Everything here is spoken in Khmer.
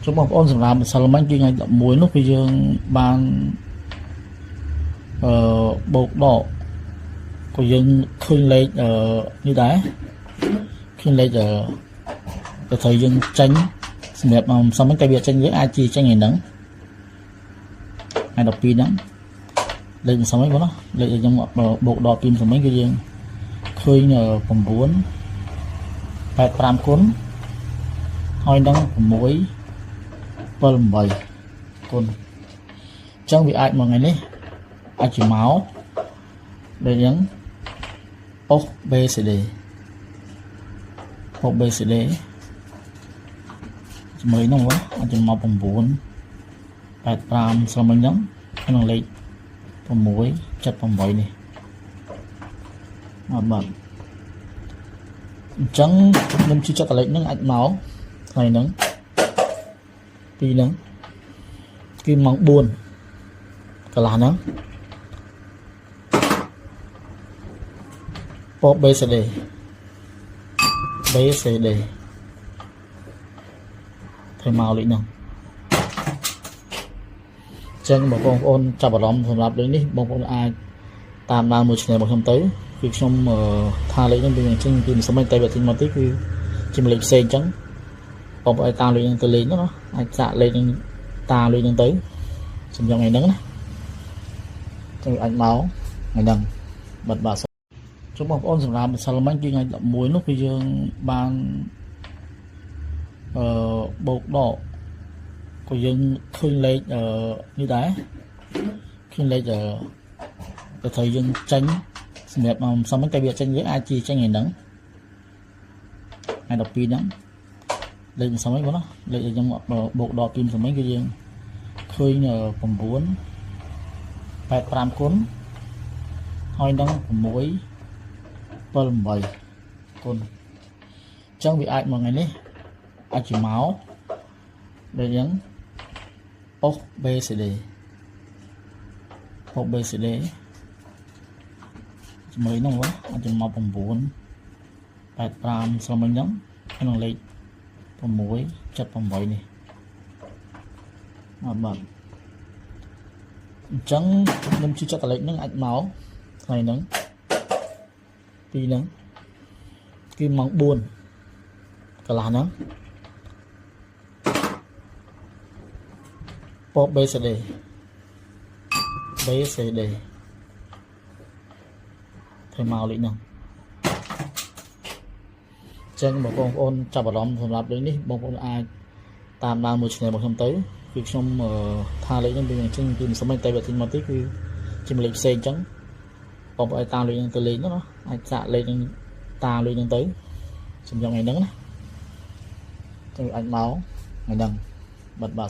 chúngបងប្អូនសម្រាប់ម្សិលមិញគឺថ្ងៃ11នោះគឺយើងបានបោកដកក៏យើងឃើញលេខនេះដែរឃើញលេខទៅត្រូវយើងចាញ់សម្រាប់ម្សិលមិញតែវាចាញ់យើងអាចជាចាញ់ថ្ងៃហ្នឹងថ្ងៃ12ហ្នឹងលេខម្សិលមិញបងណាលេខយើងបោកដកពីម្សិលមិញគឺយើងឃើញ9 85គុណហើយនឹង6 78គុណអញ្ចឹងវាអាចមកថ្ងៃនេះអាចជាមកដូចយ៉ាងអុស BCD អុស BCD ជាមួយនោះអាចជាមក9 85ស្មើនឹងក្នុងលេខ6 78នេះបាទអញ្ចឹងខ្ញុំជឿចិត្តលេខហ្នឹងអាចមកថ្ងៃហ្នឹងពីហ្នឹងគឺម៉ោង4កន្លះហ្នឹងពណ៌ BCD ធ្វើមកលេខហ្នឹងចឹងបងប្អូនចាប់អារម្មណ៍សម្រាប់លេខនេះបងប្អូនអាចតាមដានមួយ channel របស់ខ្ញុំទៅគឺខ្ញុំថាលេខហ្នឹងវាអញ្ចឹងគឺមិនសមតែវាទិញមកទីគឺជាលេខផ្សេងអញ្ចឹងបងប្អូនតាមលេខហ្នឹងទៅលេខណាអាចសាកលេខហ្នឹងតាមលេខហ្នឹងទៅសម្រាប់ថ្ងៃហ្នឹងណាចឹងអាចមកថ្ងៃហ្នឹងបាទជុំបងប្អូនសម្រាប់ម្សិលមិញគឺថ្ងៃ11នោះគឺយើងបានបោកដកក៏យើងឃើញលេខនេះដែរឃើញលេខទៅត្រូវយើងចាញ់សម្រាប់ម្សិលមិញតែវាចាញ់យើងអាចជាចាញ់ថ្ងៃហ្នឹងថ្ងៃ12ហ្នឹងលេខម្សិលមិញបងណាលេខយើងបោកដកពីម្សិលមិញគឺយើងឃើញ9 85គុណហើយនឹង6 78គុណអញ្ចឹងវាអាចមកថ្ងៃនេះអាចជាមកដូចយ៉ាងអុស BCD អុស BCD ជាមួយនោះអាចជាមក9 85ស្មើនឹងក្នុងលេខ6 78នេះបាទអញ្ចឹងខ្ញុំជឿចិត្តលេខហ្នឹងអាចមកថ្ងៃហ្នឹងពីហ្នឹងគឺម៉ោង4កន្លះហ្នឹងពណ៌ BCD ធ្វើមកលេខហ្នឹងចឹងបងប្អូនចាប់អារម្មណ៍សម្រាប់លេខនេះបងប្អូនអាចតាមដានមួយ channel របស់ខ្ញុំទៅគឺខ្ញុំថាលេខហ្នឹងវាអញ្ចឹងគឺមិនសមតែវាទិញមកទីគឺជាលេខផ្សេងអញ្ចឹងបងប្អូនតាមលេខហ្នឹងទៅលេខណាអាចសាកលេខហ្នឹងតាមលេខហ្នឹងទៅសម្រាប់ថ្ងៃហ្នឹងណាចឹងអាចមកថ្ងៃហ្នឹងបាទ